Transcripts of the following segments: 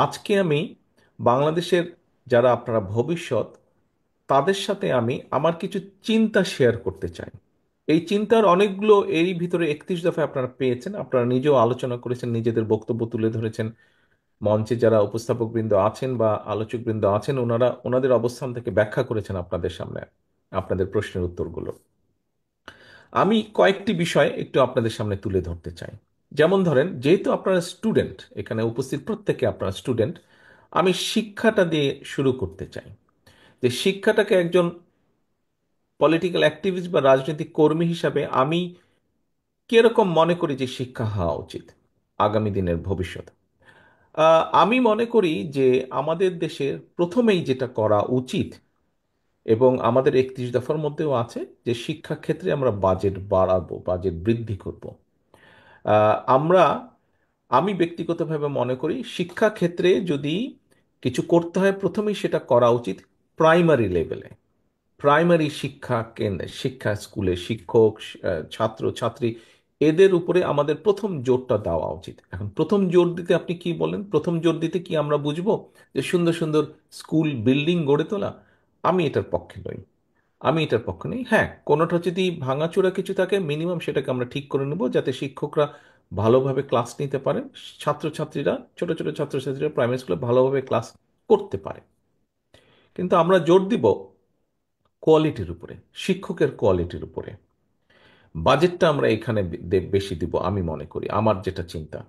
আজকে আমি বাংলাদেশের যারা আপনারা ভবিষ্যৎ তাদের সাথে আমি আমার কিছু চিন্তা শেয়ার করতে চাই। এই চিন্তার অনেকগুলো এরই ভিতরে 31 দফায় আপনারা পেয়েছেন, আপনারা নিজেও আলোচনা করেছেন, নিজেদের বক্তব্য তুলে ধরেছেন। মঞ্চে যারা উপস্থাপকবৃন্দ আছেন বা আলোচকবৃন্দ আছেন ওনারা ওনাদের অবস্থান থেকে ব্যাখ্যা করেছেন আপনাদের সামনে আপনাদের প্রশ্নের উত্তরগুলো। আমি কয়েকটি বিষয় একটু আপনাদের সামনে তুলে ধরতে চাই। যেমন ধরেন, যেহেতু আপনারা স্টুডেন্ট, এখানে উপস্থিত প্রত্যেকে আপনারা স্টুডেন্ট, আমি শিক্ষাটা দিয়ে শুরু করতে চাই। যে শিক্ষাটাকে একজন পলিটিক্যাল অ্যাক্টিভিস্ট বা রাজনৈতিক কর্মী হিসাবে আমি কিরকম মনে করি যে শিক্ষা হওয়া উচিত আগামী দিনের ভবিষ্যৎ। আমি মনে করি যে আমাদের দেশের প্রথমেই যেটা করা উচিত, এবং আমাদের 31 দফার মধ্যেও আছে, যে শিক্ষা ক্ষেত্রে আমরা বাজেট বাড়াবো, বাজেট বৃদ্ধি করব। আমরা আমি ব্যক্তিগতভাবে মনে করি শিক্ষা ক্ষেত্রে যদি কিছু করতে হয় প্রথমেই সেটা করা উচিত প্রাইমারি লেভেলে। প্রাইমারি শিক্ষা কেন্দ্রে, শিক্ষা স্কুলে শিক্ষক, ছাত্র ছাত্রী, এদের উপরে আমাদের প্রথম জোরটা দেওয়া উচিত। এখন প্রথম জোর দিতে আপনি কি বলেন? প্রথম জোর দিতে কি আমরা বুঝবো যে সুন্দর সুন্দর স্কুল বিল্ডিং গড়ে তোলা? আমি এটার পক্ষে নই। আমি এটার পক্ষে নেই। হ্যাঁ, কোনোটা যদি ভাঙাচোরা কিছু থাকে মিনিমাম সেটাকে আমরা ঠিক করে নেব, যাতে শিক্ষকরা ভালোভাবে ক্লাস নিতে পারেন, ছাত্রছাত্রীরা, ছোট ছোট ছাত্রছাত্রীরা প্রাইমারি স্কুলে ভালোভাবে ক্লাস করতে পারে। কিন্তু আমরা জোর দিব কোয়ালিটির উপরে, শিক্ষকের কোয়ালিটির উপরে। বাজেটটা আমরা এখানে বেশি দিব আমি মনে করি, আমার যেটা চিন্তা,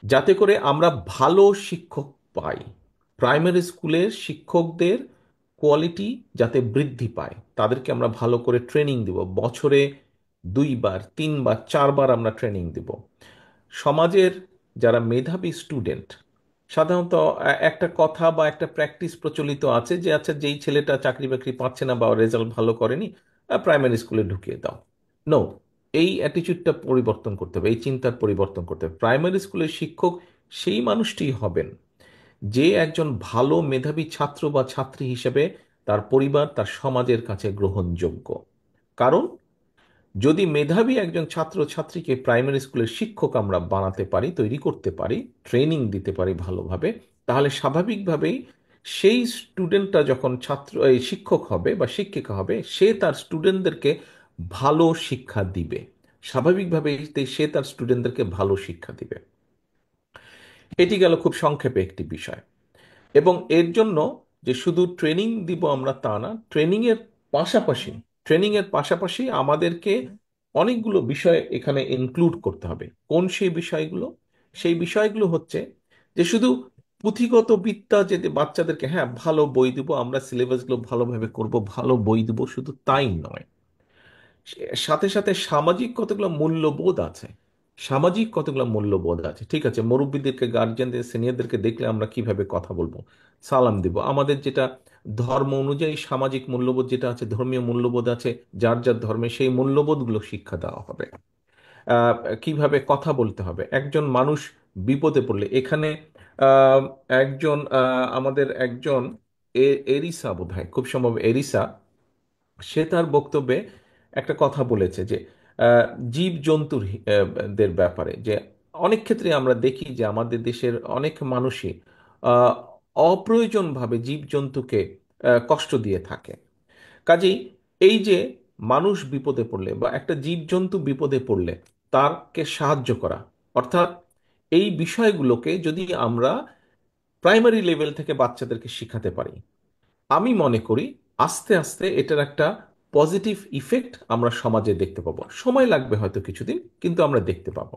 যাতে করে আমরা ভালো শিক্ষক পাই। প্রাইমারি স্কুলের শিক্ষকদের কোয়ালিটি যাতে বৃদ্ধি পায়, তাদেরকে আমরা ভালো করে ট্রেনিং দিব, বছরে 2 বার 3 বার 4 বার আমরা ট্রেনিং দিব। সমাজের যারা মেধাবী স্টুডেন্ট, সাধারণত একটা কথা বা একটা প্র্যাকটিস প্রচলিত আছে যে আচ্ছা, যেই ছেলেটা চাকরি বাকরি পাচ্ছে না বা রেজাল্ট ভালো করেনি, প্রাইমারি স্কুলে ঢুকিয়ে দাও। নো, এই অ্যাটিচিউডটা পরিবর্তন করতে হবে, এই চিন্তার পরিবর্তন করতে হবে। প্রাইমারি স্কুলের শিক্ষক সেই মানুষটিই হবেন যে একজন ভালো মেধাবী ছাত্র বা ছাত্রী হিসেবে তার পরিবার, তার সমাজের কাছে গ্রহণযোগ্য। কারণ যদি মেধাবী একজন ছাত্র ছাত্রীকে প্রাইমারি স্কুলের শিক্ষক আমরা বানাতে পারি, তৈরি করতে পারি, ট্রেনিং দিতে পারি ভালোভাবে, তাহলে স্বাভাবিকভাবেই সেই স্টুডেন্টটা যখন এই শিক্ষক হবে বা শিক্ষিকা হবে, সে তার স্টুডেন্টদেরকে ভালো শিক্ষা দিবে। স্বাভাবিকভাবেই সে তার স্টুডেন্টদেরকে ভালো শিক্ষা দিবে। এটি গেল খুব সংক্ষেপে একটি বিষয়। এবং এর জন্য যে শুধু ট্রেনিং দিব আমরা তা না, পাশাপাশি ট্রেনিং এর পাশাপাশি আমাদেরকে অনেকগুলো বিষয় এখানে ইনক্লুড করতে হবে। কোন সেই বিষয়গুলো? সেই বিষয়গুলো হচ্ছে যে শুধু পুঁথিগত বিদ্যা যে বাচ্চাদেরকে, হ্যাঁ ভালো বই দিব আমরা, সিলেবাসগুলো ভালোভাবে করব, ভালো বই দিব, শুধু তাই নয়, সাথে সাথে সামাজিক কতগুলো মূল্যবোধ আছে। সামাজিক কতগুলো মূল্যবোধ আছে। ঠিক আছে, মুরব্বীদেরকে, গার্জিয়ানদের, সিনিয়রদেরকে দেখলে আমরা কিভাবে কথা বলবো, সালাম দিব, আমাদের যেটা ধর্ম অনুযায়ী সামাজিক মূল্যবোধ যেটা আছে, ধর্মীয় মূল্যবোধ আছে, যার যার ধর্মে সেই মূল্যবোধগুলো শিক্ষা দেওয়া হবে। আহ, কিভাবে কথা বলতে হবে একজন মানুষ বিপদে পড়লে। এখানে আহ, আমাদের একজন এরিসা, বোধহয় খুব সম্ভব এরিসা, সে তার বক্তব্যে একটা কথা বলেছে যে জীব জন্তুর দের ব্যাপারে, যে অনেক ক্ষেত্রে আমরা দেখি যে আমাদের দেশের অনেক মানুষই আহ, অপ্রয়োজনভাবে জীবজন্তুকে কষ্ট দিয়ে থাকে। কাজেই এই যে মানুষ বিপদে পড়লে বা একটা জীবজন্তু বিপদে পড়লে তারকে সাহায্য করা, অর্থাৎ এই বিষয়গুলোকে যদি আমরা প্রাইমারি লেভেল থেকে বাচ্চাদেরকে শিখাতে পারি, আমি মনে করি আস্তে আস্তে এটার একটা পজিটিভ ইফেক্ট আমরা সমাজে দেখতে পাবো। সময় লাগবে হয়তো কিছুদিন, কিন্তু আমরা দেখতে পাবো।